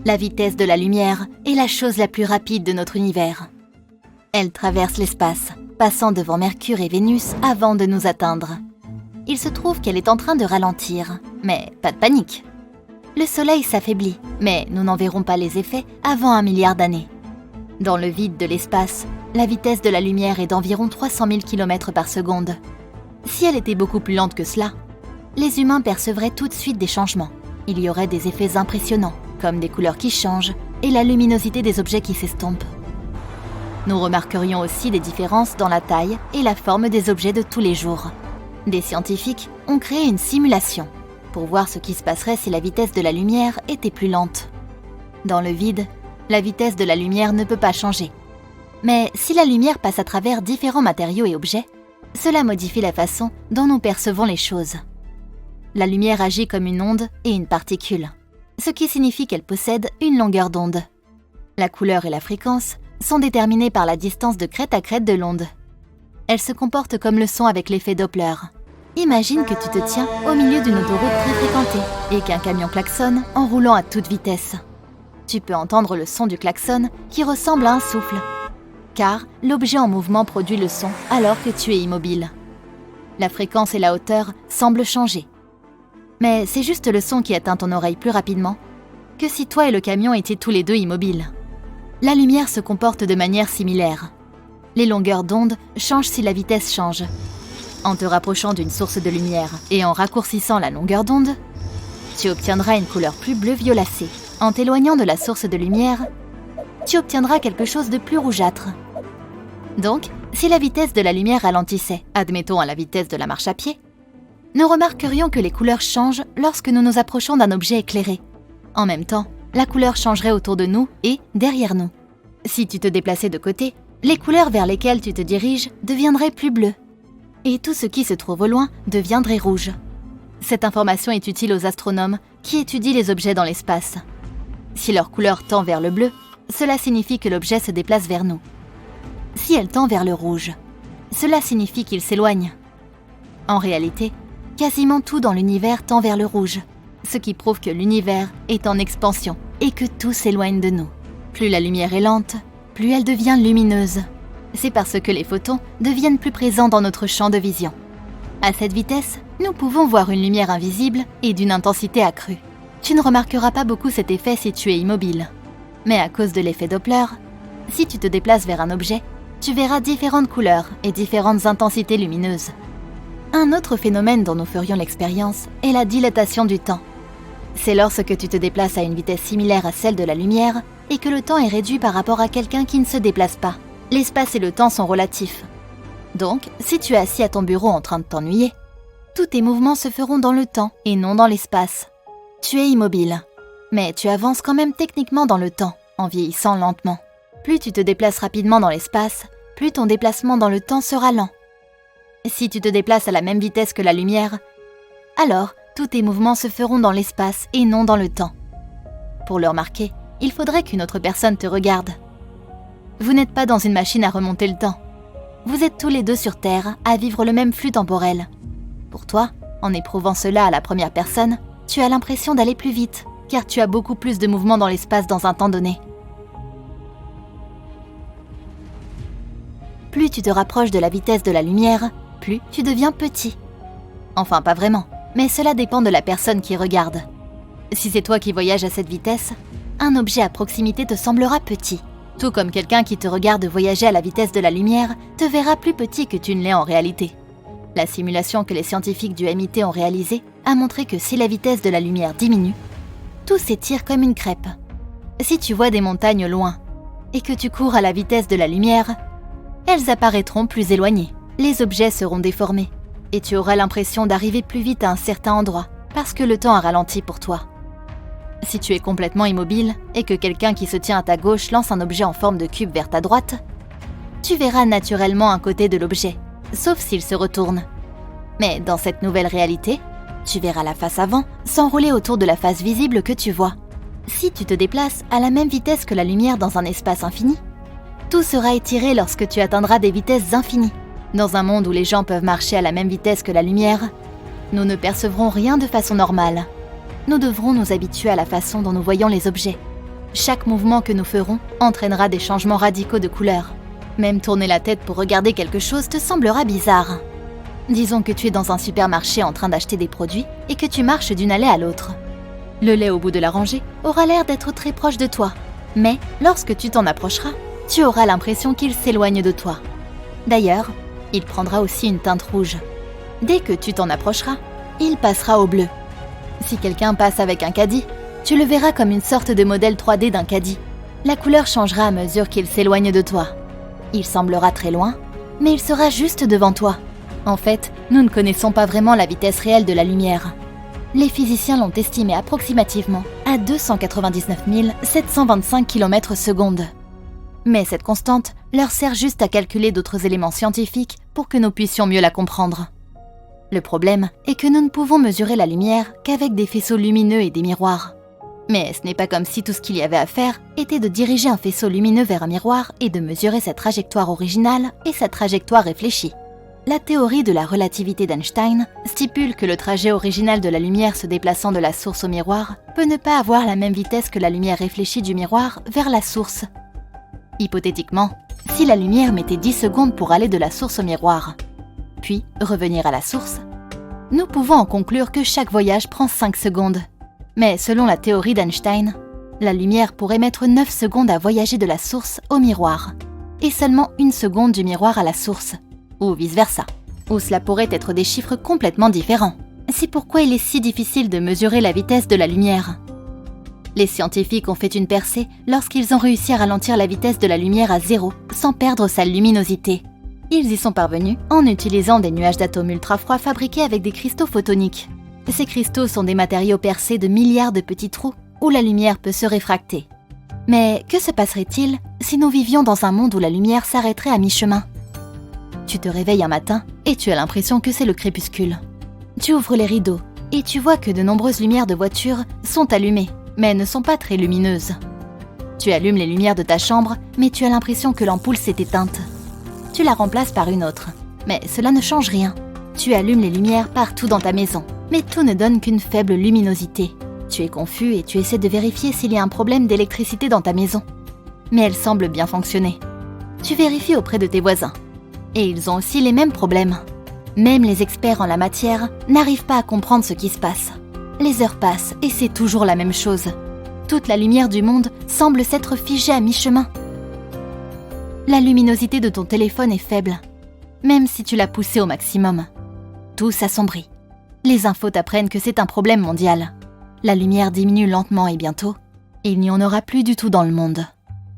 La vitesse de la lumière est la chose la plus rapide de notre univers. Elle traverse l'espace, passant devant Mercure et Vénus avant de nous atteindre. Il se trouve qu'elle est en train de ralentir, mais pas de panique. Le Soleil s'affaiblit, mais nous n'en verrons pas les effets avant 1 milliard d'années. Dans le vide de l'espace, la vitesse de la lumière est d'environ 300 000 km par seconde. Si elle était beaucoup plus lente que cela, les humains percevraient tout de suite des changements. Il y aurait des effets impressionnants, comme des couleurs qui changent et la luminosité des objets qui s'estompent. Nous remarquerions aussi des différences dans la taille et la forme des objets de tous les jours. Des scientifiques ont créé une simulation pour voir ce qui se passerait si la vitesse de la lumière était plus lente. Dans le vide, la vitesse de la lumière ne peut pas changer. Mais si la lumière passe à travers différents matériaux et objets, cela modifie la façon dont nous percevons les choses. La lumière agit comme une onde et une particule, ce qui signifie qu'elle possède une longueur d'onde. La couleur et la fréquence sont déterminées par la distance de crête à crête de l'onde. Elle se comporte comme le son avec l'effet Doppler. Imagine que tu te tiens au milieu d'une autoroute très fréquentée et qu'un camion klaxonne en roulant à toute vitesse. Tu peux entendre le son du klaxon qui ressemble à un souffle, car l'objet en mouvement produit le son alors que tu es immobile. La fréquence et la hauteur semblent changer. Mais c'est juste le son qui atteint ton oreille plus rapidement que si toi et le camion étiez tous les deux immobiles. La lumière se comporte de manière similaire. Les longueurs d'onde changent si la vitesse change. En te rapprochant d'une source de lumière et en raccourcissant la longueur d'onde, tu obtiendras une couleur plus bleu violacée. En t'éloignant de la source de lumière, tu obtiendras quelque chose de plus rougeâtre. Donc, si la vitesse de la lumière ralentissait, admettons à la vitesse de la marche à pied, nous remarquerions que les couleurs changent lorsque nous nous approchons d'un objet éclairé. En même temps, la couleur changerait autour de nous et derrière nous. Si tu te déplaçais de côté, les couleurs vers lesquelles tu te diriges deviendraient plus bleues. Et tout ce qui se trouve au loin deviendrait rouge. Cette information est utile aux astronomes qui étudient les objets dans l'espace. Si leur couleur tend vers le bleu, cela signifie que l'objet se déplace vers nous. Si elle tend vers le rouge, cela signifie qu'il s'éloigne. En réalité, quasiment tout dans l'univers tend vers le rouge, ce qui prouve que l'univers est en expansion et que tout s'éloigne de nous. Plus la lumière est lente, plus elle devient lumineuse. C'est parce que les photons deviennent plus présents dans notre champ de vision. À cette vitesse, nous pouvons voir une lumière invisible et d'une intensité accrue. Tu ne remarqueras pas beaucoup cet effet si tu es immobile. Mais à cause de l'effet Doppler, si tu te déplaces vers un objet, tu verras différentes couleurs et différentes intensités lumineuses. Un autre phénomène dont nous ferions l'expérience est la dilatation du temps. C'est lorsque tu te déplaces à une vitesse similaire à celle de la lumière et que le temps est réduit par rapport à quelqu'un qui ne se déplace pas. L'espace et le temps sont relatifs. Donc, si tu es assis à ton bureau en train de t'ennuyer, tous tes mouvements se feront dans le temps et non dans l'espace. Tu es immobile, mais tu avances quand même techniquement dans le temps, en vieillissant lentement. Plus tu te déplaces rapidement dans l'espace, plus ton déplacement dans le temps sera lent. Si tu te déplaces à la même vitesse que la lumière, alors tous tes mouvements se feront dans l'espace et non dans le temps. Pour le remarquer, il faudrait qu'une autre personne te regarde. Vous n'êtes pas dans une machine à remonter le temps. Vous êtes tous les deux sur Terre à vivre le même flux temporel. Pour toi, en éprouvant cela à la première personne, tu as l'impression d'aller plus vite, car tu as beaucoup plus de mouvements dans l'espace dans un temps donné. Plus tu te rapproches de la vitesse de la lumière, plus tu deviens petit. Enfin, pas vraiment, mais cela dépend de la personne qui regarde. Si c'est toi qui voyages à cette vitesse, un objet à proximité te semblera petit. Tout comme quelqu'un qui te regarde voyager à la vitesse de la lumière te verra plus petit que tu ne l'es en réalité. La simulation que les scientifiques du MIT ont réalisée a montré que si la vitesse de la lumière diminue, tout s'étire comme une crêpe. Si tu vois des montagnes au loin et que tu cours à la vitesse de la lumière, elles apparaîtront plus éloignées. Les objets seront déformés et tu auras l'impression d'arriver plus vite à un certain endroit parce que le temps a ralenti pour toi. Si tu es complètement immobile et que quelqu'un qui se tient à ta gauche lance un objet en forme de cube vers ta droite, tu verras naturellement un côté de l'objet, sauf s'il se retourne. Mais dans cette nouvelle réalité, tu verras la face avant s'enrouler autour de la face visible que tu vois. Si tu te déplaces à la même vitesse que la lumière dans un espace infini, tout sera étiré lorsque tu atteindras des vitesses infinies. Dans un monde où les gens peuvent marcher à la même vitesse que la lumière, nous ne percevrons rien de façon normale. Nous devrons nous habituer à la façon dont nous voyons les objets. Chaque mouvement que nous ferons entraînera des changements radicaux de couleur. Même tourner la tête pour regarder quelque chose te semblera bizarre. Disons que tu es dans un supermarché en train d'acheter des produits et que tu marches d'une allée à l'autre. Le lait au bout de la rangée aura l'air d'être très proche de toi, mais lorsque tu t'en approcheras, tu auras l'impression qu'il s'éloigne de toi. D'ailleurs, il prendra aussi une teinte rouge. Dès que tu t'en approcheras, il passera au bleu. Si quelqu'un passe avec un caddie, tu le verras comme une sorte de modèle 3D d'un caddie. La couleur changera à mesure qu'il s'éloigne de toi. Il semblera très loin, mais il sera juste devant toi. En fait, nous ne connaissons pas vraiment la vitesse réelle de la lumière. Les physiciens l'ont estimée approximativement à 299 725 km/s. Mais cette constante leur sert juste à calculer d'autres éléments scientifiques pour que nous puissions mieux la comprendre. Le problème est que nous ne pouvons mesurer la lumière qu'avec des faisceaux lumineux et des miroirs. Mais ce n'est pas comme si tout ce qu'il y avait à faire était de diriger un faisceau lumineux vers un miroir et de mesurer sa trajectoire originale et sa trajectoire réfléchie. La théorie de la relativité d'Einstein stipule que le trajet original de la lumière se déplaçant de la source au miroir peut ne pas avoir la même vitesse que la lumière réfléchie du miroir vers la source. Hypothétiquement, si la lumière mettait 10 secondes pour aller de la source au miroir, puis revenir à la source, nous pouvons en conclure que chaque voyage prend 5 secondes. Mais selon la théorie d'Einstein, la lumière pourrait mettre 9 secondes à voyager de la source au miroir, et seulement 1 seconde du miroir à la source, ou vice-versa, ou cela pourrait être des chiffres complètement différents. C'est pourquoi il est si difficile de mesurer la vitesse de la lumière. Les scientifiques ont fait une percée lorsqu'ils ont réussi à ralentir la vitesse de la lumière à 0 sans perdre sa luminosité. Ils y sont parvenus en utilisant des nuages d'atomes ultra-froids fabriqués avec des cristaux photoniques. Ces cristaux sont des matériaux percés de milliards de petits trous où la lumière peut se réfracter. Mais que se passerait-il si nous vivions dans un monde où la lumière s'arrêterait à mi-chemin ? Tu te réveilles un matin et tu as l'impression que c'est le crépuscule. Tu ouvres les rideaux et tu vois que de nombreuses lumières de voiture sont allumées, mais ne sont pas très lumineuses. Tu allumes les lumières de ta chambre, mais tu as l'impression que l'ampoule s'est éteinte. Tu la remplaces par une autre, mais cela ne change rien. Tu allumes les lumières partout dans ta maison, mais tout ne donne qu'une faible luminosité. Tu es confus et tu essaies de vérifier s'il y a un problème d'électricité dans ta maison. Mais elle semble bien fonctionner. Tu vérifies auprès de tes voisins. Et ils ont aussi les mêmes problèmes. Même les experts en la matière n'arrivent pas à comprendre ce qui se passe. Les heures passent et c'est toujours la même chose. Toute la lumière du monde semble s'être figée à mi-chemin. La luminosité de ton téléphone est faible, même si tu l'as poussée au maximum. Tout s'assombrit. Les infos t'apprennent que c'est un problème mondial. La lumière diminue lentement et bientôt, il n'y en aura plus du tout dans le monde.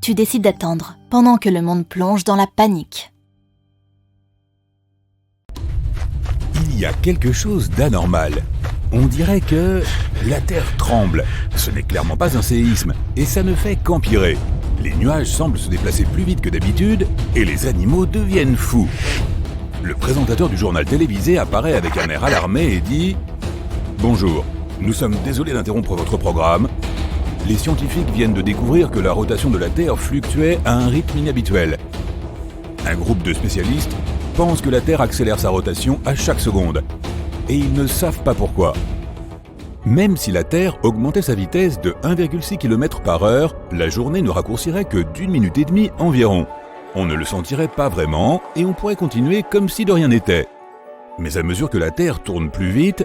Tu décides d'attendre pendant que le monde plonge dans la panique. Il y a quelque chose d'anormal. On dirait que la Terre tremble. Ce n'est clairement pas un séisme, et ça ne fait qu'empirer. Les nuages semblent se déplacer plus vite que d'habitude, et les animaux deviennent fous. Le présentateur du journal télévisé apparaît avec un air alarmé et dit « Bonjour, nous sommes désolés d'interrompre votre programme. Les scientifiques viennent de découvrir que la rotation de la Terre fluctuait à un rythme inhabituel. Un groupe de spécialistes pense que la Terre accélère sa rotation à chaque seconde, et ils ne savent pas pourquoi. Même si la Terre augmentait sa vitesse de 1,6 km/h, la journée ne raccourcirait que d'1 minute et demie environ. On ne le sentirait pas vraiment, et on pourrait continuer comme si de rien n'était. Mais à mesure que la Terre tourne plus vite,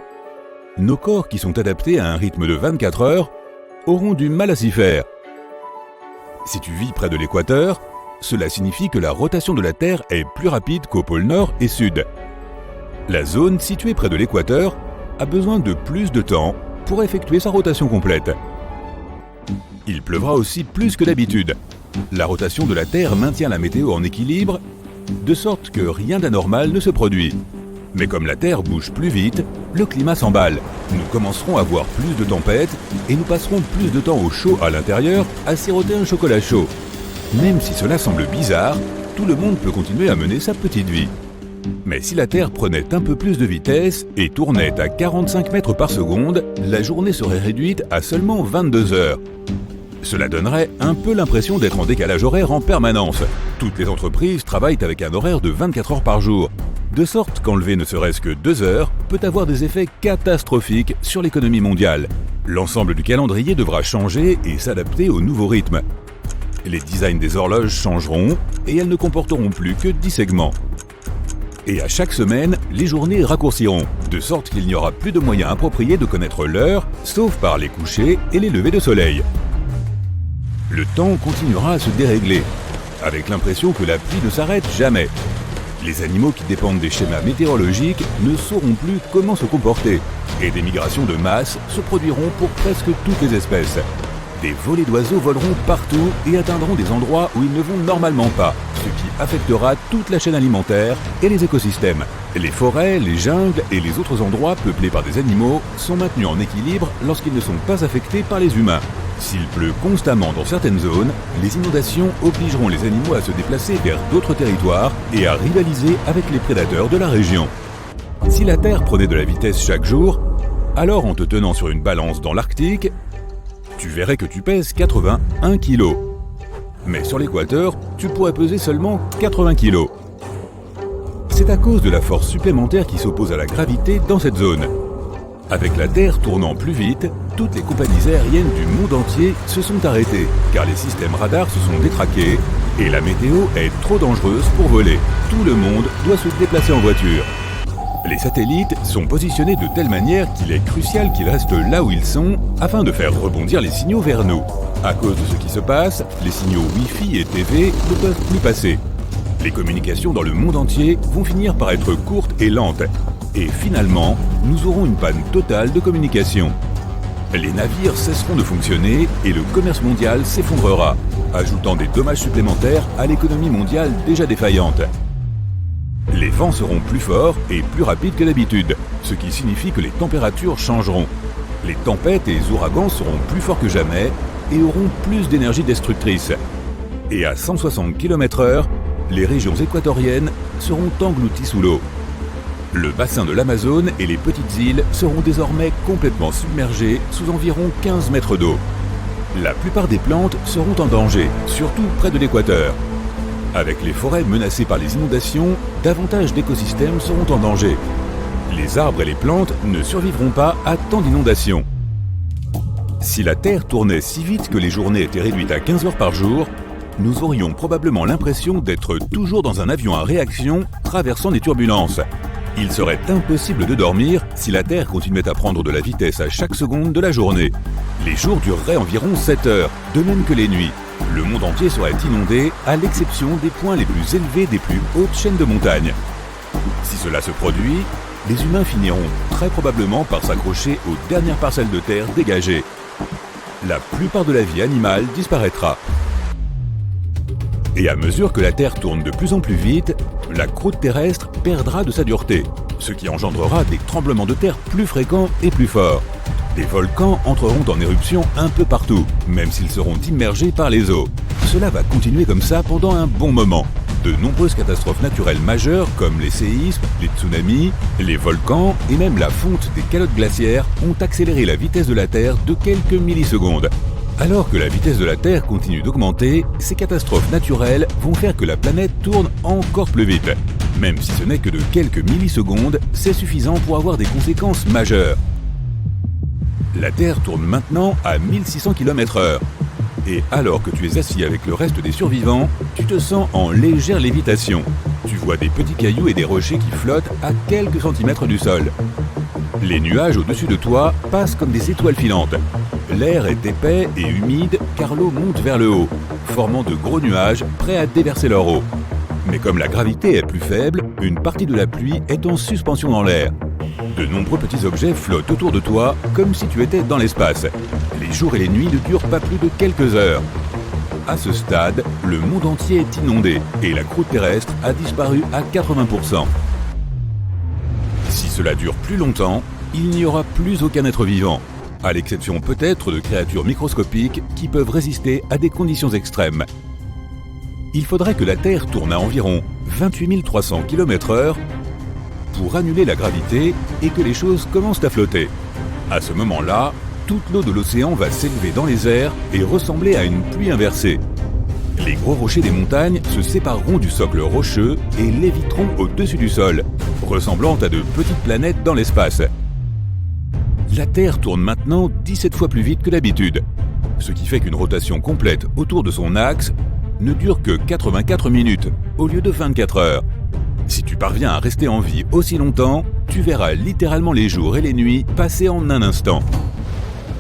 nos corps qui sont adaptés à un rythme de 24 heures auront du mal à s'y faire. Si tu vis près de l'équateur, cela signifie que la rotation de la Terre est plus rapide qu'au pôle Nord et Sud. La zone située près de l'équateur a besoin de plus de temps pour effectuer sa rotation complète. Il pleuvra aussi plus que d'habitude. La rotation de la Terre maintient la météo en équilibre, de sorte que rien d'anormal ne se produit. Mais comme la Terre bouge plus vite, le climat s'emballe. Nous commencerons à voir plus de tempêtes et nous passerons plus de temps au chaud à l'intérieur à siroter un chocolat chaud. Même si cela semble bizarre, tout le monde peut continuer à mener sa petite vie. Mais si la Terre prenait un peu plus de vitesse et tournait à 45 mètres par seconde, la journée serait réduite à seulement 22 heures. Cela donnerait un peu l'impression d'être en décalage horaire en permanence. Toutes les entreprises travaillent avec un horaire de 24 heures par jour, de sorte qu'enlever ne serait-ce que 2 heures peut avoir des effets catastrophiques sur l'économie mondiale. L'ensemble du calendrier devra changer et s'adapter au nouveau rythme. Les designs des horloges changeront et elles ne comporteront plus que 10 segments. Et à chaque semaine, les journées raccourciront, de sorte qu'il n'y aura plus de moyens appropriés de connaître l'heure, sauf par les couchers et les levées de soleil. Le temps continuera à se dérégler, avec l'impression que la pluie ne s'arrête jamais. Les animaux qui dépendent des schémas météorologiques ne sauront plus comment se comporter, et des migrations de masse se produiront pour presque toutes les espèces. Des volées d'oiseaux voleront partout et atteindront des endroits où ils ne vont normalement pas, ce qui affectera toute la chaîne alimentaire et les écosystèmes. Les forêts, les jungles et les autres endroits peuplés par des animaux sont maintenus en équilibre lorsqu'ils ne sont pas affectés par les humains. S'il pleut constamment dans certaines zones, les inondations obligeront les animaux à se déplacer vers d'autres territoires et à rivaliser avec les prédateurs de la région. Si la Terre prenait de la vitesse chaque jour, alors en te tenant sur une balance dans l'Arctique, tu verrais que tu pèses 81 kg. Mais sur l'équateur, tu pourrais peser seulement 80 kg. C'est à cause de la force supplémentaire qui s'oppose à la gravité dans cette zone. Avec la Terre tournant plus vite, toutes les compagnies aériennes du monde entier se sont arrêtées, car les systèmes radars se sont détraqués et la météo est trop dangereuse pour voler. Tout le monde doit se déplacer en voiture. Les satellites sont positionnés de telle manière qu'il est crucial qu'ils restent là où ils sont afin de faire rebondir les signaux vers nous. À cause de ce qui se passe, les signaux Wi-Fi et TV ne peuvent plus passer. Les communications dans le monde entier vont finir par être courtes et lentes. Et finalement, nous aurons une panne totale de communication. Les navires cesseront de fonctionner et le commerce mondial s'effondrera, ajoutant des dommages supplémentaires à l'économie mondiale déjà défaillante. Les vents seront plus forts et plus rapides que d'habitude, ce qui signifie que les températures changeront. Les tempêtes et les ouragans seront plus forts que jamais et auront plus d'énergie destructrice. Et à 160 km/h, les régions équatoriennes seront englouties sous l'eau. Le bassin de l'Amazone et les petites îles seront désormais complètement submergés sous environ 15 mètres d'eau. La plupart des plantes seront en danger, surtout près de l'équateur. Avec les forêts menacées par les inondations, davantage d'écosystèmes seront en danger. Les arbres et les plantes ne survivront pas à tant d'inondations. Si la Terre tournait si vite que les journées étaient réduites à 15 heures par jour, nous aurions probablement l'impression d'être toujours dans un avion à réaction traversant des turbulences. Il serait impossible de dormir si la Terre continuait à prendre de la vitesse à chaque seconde de la journée. Les jours dureraient environ 7 heures, de même que les nuits. Le monde entier serait inondé, à l'exception des points les plus élevés des plus hautes chaînes de montagnes. Si cela se produit, les humains finiront très probablement par s'accrocher aux dernières parcelles de terre dégagées. La plupart de la vie animale disparaîtra. Et à mesure que la Terre tourne de plus en plus vite, la croûte terrestre perdra de sa dureté, ce qui engendrera des tremblements de terre plus fréquents et plus forts. Des volcans entreront en éruption un peu partout, même s'ils seront immergés par les eaux. Cela va continuer comme ça pendant un bon moment. De nombreuses catastrophes naturelles majeures comme les séismes, les tsunamis, les volcans et même la fonte des calottes glaciaires ont accéléré la vitesse de la Terre de quelques millisecondes. Alors que la vitesse de la Terre continue d'augmenter, ces catastrophes naturelles vont faire que la planète tourne encore plus vite. Même si ce n'est que de quelques millisecondes, c'est suffisant pour avoir des conséquences majeures. La Terre tourne maintenant à 1600 km/h. Et alors que tu es assis avec le reste des survivants, tu te sens en légère lévitation. Tu vois des petits cailloux et des rochers qui flottent à quelques centimètres du sol. Les nuages au-dessus de toi passent comme des étoiles filantes. L'air est épais et humide car l'eau monte vers le haut, formant de gros nuages prêts à déverser leur eau. Mais comme la gravité est plus faible, une partie de la pluie est en suspension dans l'air. De nombreux petits objets flottent autour de toi comme si tu étais dans l'espace. Les jours et les nuits ne durent pas plus de quelques heures. À ce stade, le monde entier est inondé et la croûte terrestre a disparu à 80%. Si cela dure plus longtemps, il n'y aura plus aucun être vivant, à l'exception peut-être de créatures microscopiques qui peuvent résister à des conditions extrêmes. Il faudrait que la Terre tourne à environ 28 300 km/h pour annuler la gravité et que les choses commencent à flotter. À ce moment-là, toute l'eau de l'océan va s'élever dans les airs et ressembler à une pluie inversée. Les gros rochers des montagnes se sépareront du socle rocheux et léviteront au-dessus du sol, ressemblant à de petites planètes dans l'espace. La Terre tourne maintenant 17 fois plus vite que d'habitude, ce qui fait qu'une rotation complète autour de son axe ne dure que 84 minutes au lieu de 24 heures. Si tu parviens à rester en vie aussi longtemps, tu verras littéralement les jours et les nuits passer en un instant.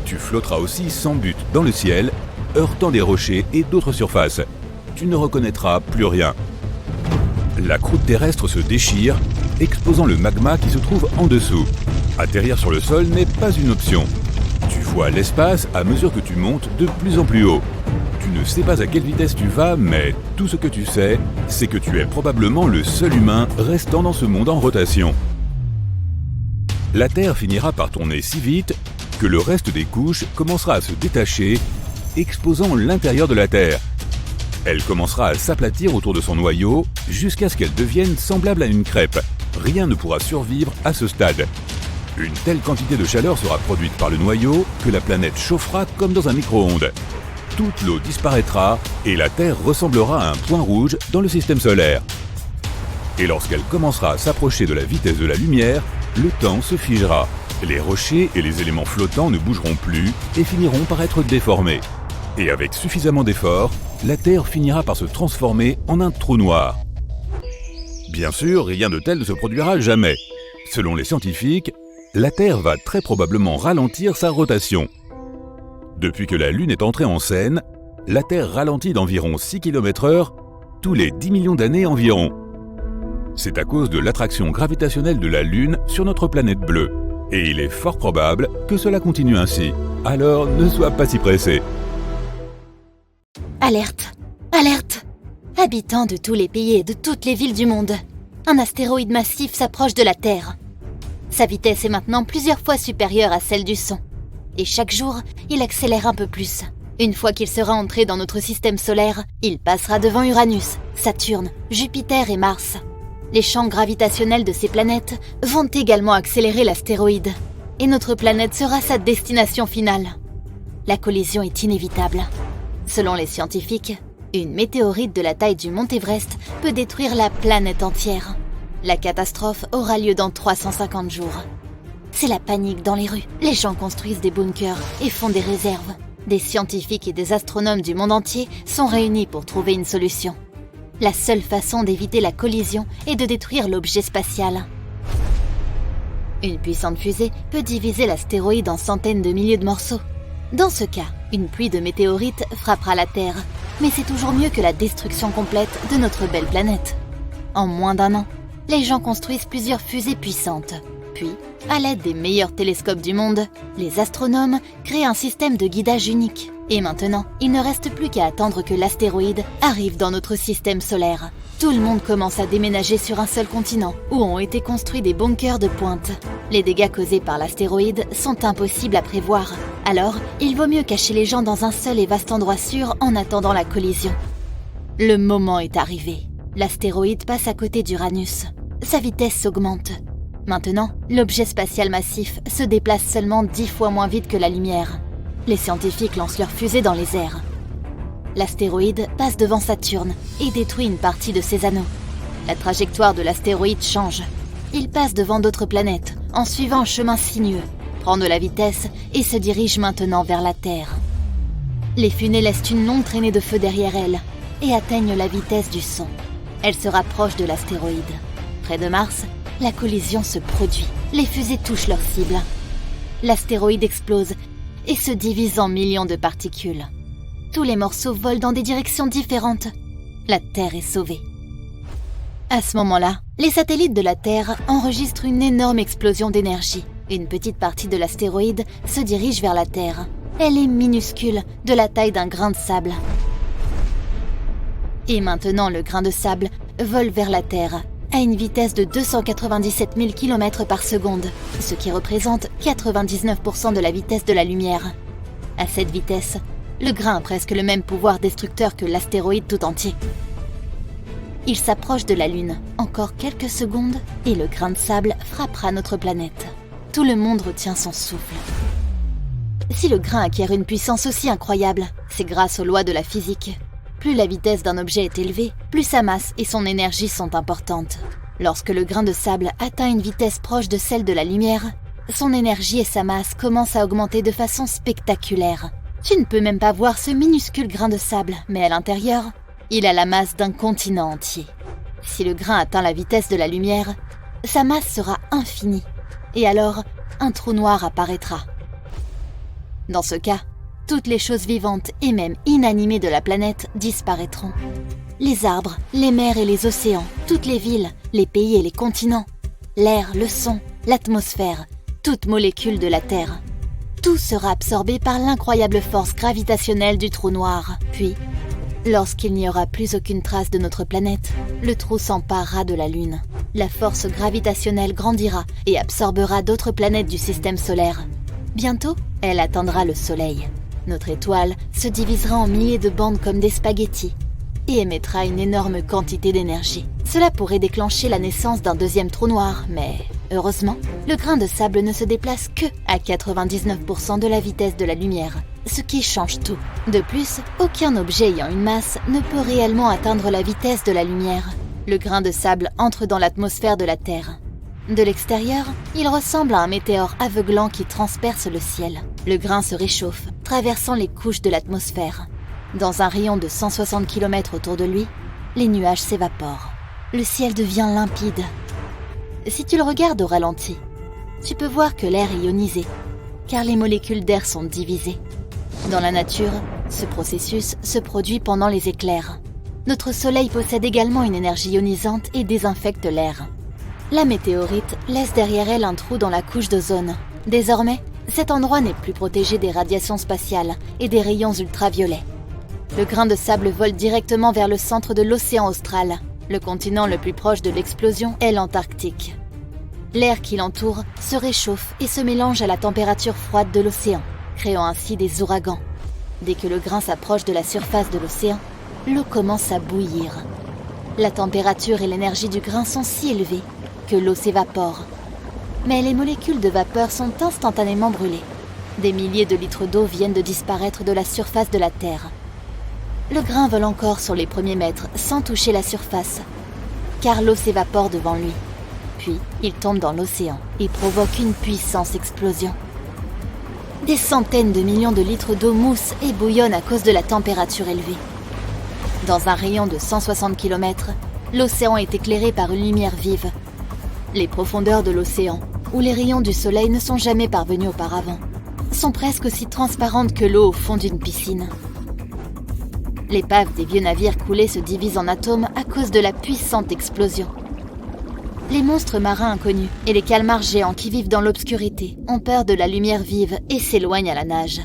Tu flotteras aussi sans but dans le ciel, heurtant des rochers et d'autres surfaces. Tu ne reconnaîtras plus rien. La croûte terrestre se déchire, exposant le magma qui se trouve en dessous. Atterrir sur le sol n'est pas une option. Tu vois l'espace à mesure que tu montes de plus en plus haut. Tu ne sais pas à quelle vitesse tu vas, mais tout ce que tu sais, c'est que tu es probablement le seul humain restant dans ce monde en rotation. La Terre finira par tourner si vite que le reste des couches commencera à se détacher, exposant l'intérieur de la Terre. Elle commencera à s'aplatir autour de son noyau jusqu'à ce qu'elle devienne semblable à une crêpe. Rien ne pourra survivre à ce stade. Une telle quantité de chaleur sera produite par le noyau que la planète chauffera comme dans un micro-ondes. Toute l'eau disparaîtra et la Terre ressemblera à un point rouge dans le système solaire. Et lorsqu'elle commencera à s'approcher de la vitesse de la lumière, le temps se figera. Les rochers et les éléments flottants ne bougeront plus et finiront par être déformés. Et avec suffisamment d'efforts, la Terre finira par se transformer en un trou noir. Bien sûr, rien de tel ne se produira jamais. Selon les scientifiques, la Terre va très probablement ralentir sa rotation. Depuis que la Lune est entrée en scène, la Terre ralentit d'environ 6 km/h tous les 10 millions d'années environ. C'est à cause de l'attraction gravitationnelle de la Lune sur notre planète bleue. Et il est fort probable que cela continue ainsi. Alors ne sois pas si pressé. Alerte! Alerte! Habitants de tous les pays et de toutes les villes du monde, un astéroïde massif s'approche de la Terre. Sa vitesse est maintenant plusieurs fois supérieure à celle du son. Et chaque jour, il accélère un peu plus. Une fois qu'il sera entré dans notre système solaire, il passera devant Uranus, Saturne, Jupiter et Mars. Les champs gravitationnels de ces planètes vont également accélérer l'astéroïde. Et notre planète sera sa destination finale. La collision est inévitable. Selon les scientifiques, une météorite de la taille du Mont Everest peut détruire la planète entière. La catastrophe aura lieu dans 350 jours. C'est la panique dans les rues. Les gens construisent des bunkers et font des réserves. Des scientifiques et des astronomes du monde entier sont réunis pour trouver une solution. La seule façon d'éviter la collision est de détruire l'objet spatial. Une puissante fusée peut diviser l'astéroïde en centaines de milliers de morceaux. Dans ce cas, une pluie de météorites frappera la Terre, mais c'est toujours mieux que la destruction complète de notre belle planète. En moins d'un an, les gens construisent plusieurs fusées puissantes. Puis, à l'aide des meilleurs télescopes du monde, les astronomes créent un système de guidage unique. Et maintenant, il ne reste plus qu'à attendre que l'astéroïde arrive dans notre système solaire. Tout le monde commence à déménager sur un seul continent, où ont été construits des bunkers de pointe. Les dégâts causés par l'astéroïde sont impossibles à prévoir. Alors, il vaut mieux cacher les gens dans un seul et vaste endroit sûr en attendant la collision. Le moment est arrivé. L'astéroïde passe à côté d'Uranus. Sa vitesse augmente. Maintenant, l'objet spatial massif se déplace seulement 10 fois moins vite que la lumière. Les scientifiques lancent leurs fusées dans les airs. L'astéroïde passe devant Saturne et détruit une partie de ses anneaux. La trajectoire de l'astéroïde change. Il passe devant d'autres planètes en suivant un chemin sinueux, prend de la vitesse et se dirige maintenant vers la Terre. Les fumées laissent une longue traînée de feu derrière elles et atteignent la vitesse du son. Elles se rapprochent de l'astéroïde. Près de Mars, la collision se produit. Les fusées touchent leur cible. L'astéroïde explose et se divise en millions de particules. Tous les morceaux volent dans des directions différentes. La Terre est sauvée. À ce moment-là, les satellites de la Terre enregistrent une énorme explosion d'énergie. Une petite partie de l'astéroïde se dirige vers la Terre. Elle est minuscule, de la taille d'un grain de sable. Et maintenant, le grain de sable vole vers la Terre à une vitesse de 297 000 km par seconde, ce qui représente 99% de la vitesse de la lumière. À cette vitesse, le grain a presque le même pouvoir destructeur que l'astéroïde tout entier. Il s'approche de la Lune. Encore quelques secondes et le grain de sable frappera notre planète. Tout le monde retient son souffle. Si le grain acquiert une puissance aussi incroyable, c'est grâce aux lois de la physique. Plus la vitesse d'un objet est élevée, plus sa masse et son énergie sont importantes. Lorsque le grain de sable atteint une vitesse proche de celle de la lumière, son énergie et sa masse commencent à augmenter de façon spectaculaire. Tu ne peux même pas voir ce minuscule grain de sable, mais à l'intérieur, il a la masse d'un continent entier. Si le grain atteint la vitesse de la lumière, sa masse sera infinie, et alors un trou noir apparaîtra. Dans ce cas, toutes les choses vivantes et même inanimées de la planète disparaîtront. Les arbres, les mers et les océans, toutes les villes, les pays et les continents, l'air, le son, l'atmosphère, toute molécule de la Terre. Tout sera absorbé par l'incroyable force gravitationnelle du trou noir. Puis, lorsqu'il n'y aura plus aucune trace de notre planète, le trou s'emparera de la Lune. La force gravitationnelle grandira et absorbera d'autres planètes du système solaire. Bientôt, elle atteindra le Soleil. Notre étoile se divisera en milliers de bandes comme des spaghettis et émettra une énorme quantité d'énergie. Cela pourrait déclencher la naissance d'un deuxième trou noir, mais heureusement, le grain de sable ne se déplace que à 99% de la vitesse de la lumière, ce qui change tout. De plus, aucun objet ayant une masse ne peut réellement atteindre la vitesse de la lumière. Le grain de sable entre dans l'atmosphère de la Terre. De l'extérieur, il ressemble à un météore aveuglant qui transperce le ciel. Le grain se réchauffe, traversant les couches de l'atmosphère. Dans un rayon de 160 km autour de lui, les nuages s'évaporent. Le ciel devient limpide. Si tu le regardes au ralenti, tu peux voir que l'air est ionisé, car les molécules d'air sont divisées. Dans la nature, ce processus se produit pendant les éclairs. Notre Soleil possède également une énergie ionisante et désinfecte l'air. La météorite laisse derrière elle un trou dans la couche d'ozone. Désormais, cet endroit n'est plus protégé des radiations spatiales et des rayons ultraviolets. Le grain de sable vole directement vers le centre de l'océan austral. Le continent le plus proche de l'explosion est l'Antarctique. L'air qui l'entoure se réchauffe et se mélange à la température froide de l'océan, créant ainsi des ouragans. Dès que le grain s'approche de la surface de l'océan, l'eau commence à bouillir. La température et l'énergie du grain sont si élevées que l'eau s'évapore. Mais les molécules de vapeur sont instantanément brûlées. Des milliers de litres d'eau viennent de disparaître de la surface de la Terre. Le grain vole encore sur les premiers mètres sans toucher la surface, car l'eau s'évapore devant lui. Puis, il tombe dans l'océan et provoque une puissante explosion. Des centaines de millions de litres d'eau moussent et bouillonnent à cause de la température élevée. Dans un rayon de 160 km, l'océan est éclairé par une lumière vive. Les profondeurs de l'océan, où les rayons du soleil ne sont jamais parvenus auparavant, sont presque aussi transparentes que l'eau au fond d'une piscine. L'épave des vieux navires coulés se divise en atomes à cause de la puissante explosion. Les monstres marins inconnus et les calmars géants qui vivent dans l'obscurité ont peur de la lumière vive et s'éloignent à la nage.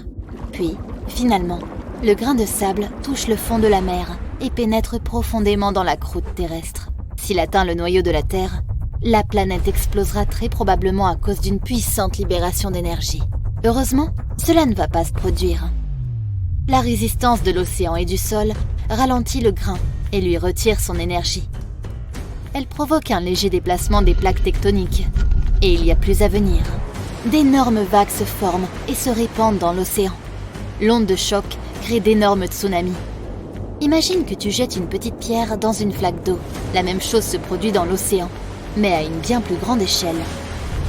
Puis, finalement, le grain de sable touche le fond de la mer et pénètre profondément dans la croûte terrestre. S'il atteint le noyau de la Terre, la planète explosera très probablement à cause d'une puissante libération d'énergie. Heureusement, cela ne va pas se produire. La résistance de l'océan et du sol ralentit le grain et lui retire son énergie. Elle provoque un léger déplacement des plaques tectoniques, et il y a plus à venir. D'énormes vagues se forment et se répandent dans l'océan. L'onde de choc crée d'énormes tsunamis. Imagine que tu jettes une petite pierre dans une flaque d'eau. La même chose se produit dans l'océan, mais à une bien plus grande échelle.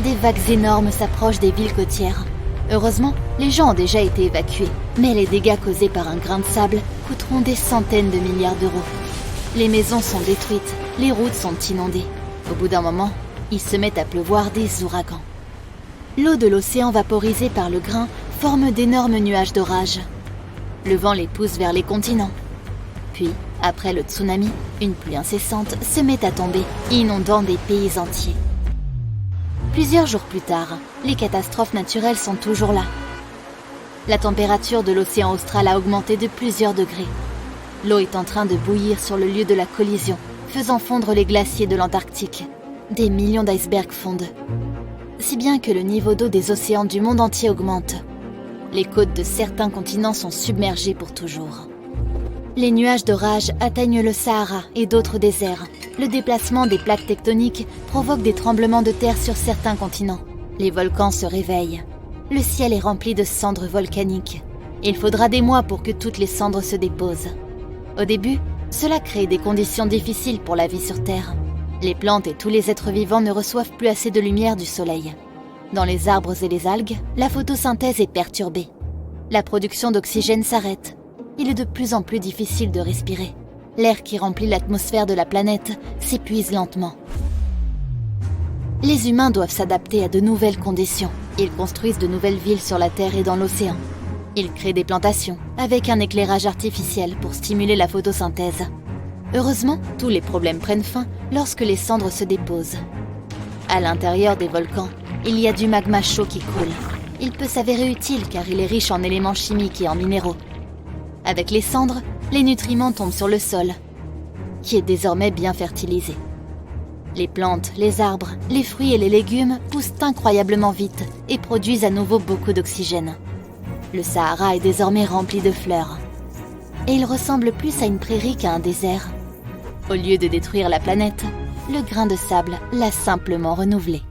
Des vagues énormes s'approchent des villes côtières. Heureusement, les gens ont déjà été évacués, mais les dégâts causés par un grain de sable coûteront des centaines de milliards d'euros. Les maisons sont détruites, les routes sont inondées. Au bout d'un moment, il se met à pleuvoir des ouragans. L'eau de l'océan vaporisée par le grain forme d'énormes nuages d'orage. Le vent les pousse vers les continents. Puis, après le tsunami, une pluie incessante se met à tomber, inondant des pays entiers. Plusieurs jours plus tard, les catastrophes naturelles sont toujours là. La température de l'océan austral a augmenté de plusieurs degrés. L'eau est en train de bouillir sur le lieu de la collision, faisant fondre les glaciers de l'Antarctique. Des millions d'icebergs fondent. Si bien que le niveau d'eau des océans du monde entier augmente. Les côtes de certains continents sont submergées pour toujours. Les nuages d'orage atteignent le Sahara et d'autres déserts. Le déplacement des plaques tectoniques provoque des tremblements de terre sur certains continents. Les volcans se réveillent. Le ciel est rempli de cendres volcaniques. Il faudra des mois pour que toutes les cendres se déposent. Au début, cela crée des conditions difficiles pour la vie sur Terre. Les plantes et tous les êtres vivants ne reçoivent plus assez de lumière du soleil. Dans les arbres et les algues, la photosynthèse est perturbée. La production d'oxygène s'arrête. Il est de plus en plus difficile de respirer. L'air qui remplit l'atmosphère de la planète s'épuise lentement. Les humains doivent s'adapter à de nouvelles conditions. Ils construisent de nouvelles villes sur la Terre et dans l'océan. Ils créent des plantations avec un éclairage artificiel pour stimuler la photosynthèse. Heureusement, tous les problèmes prennent fin lorsque les cendres se déposent. À l'intérieur des volcans, il y a du magma chaud qui coule. Il peut s'avérer utile car il est riche en éléments chimiques et en minéraux. Avec les cendres, les nutriments tombent sur le sol, qui est désormais bien fertilisé. Les plantes, les arbres, les fruits et les légumes poussent incroyablement vite et produisent à nouveau beaucoup d'oxygène. Le Sahara est désormais rempli de fleurs. Et il ressemble plus à une prairie qu'à un désert. Au lieu de détruire la planète, le grain de sable l'a simplement renouvelée.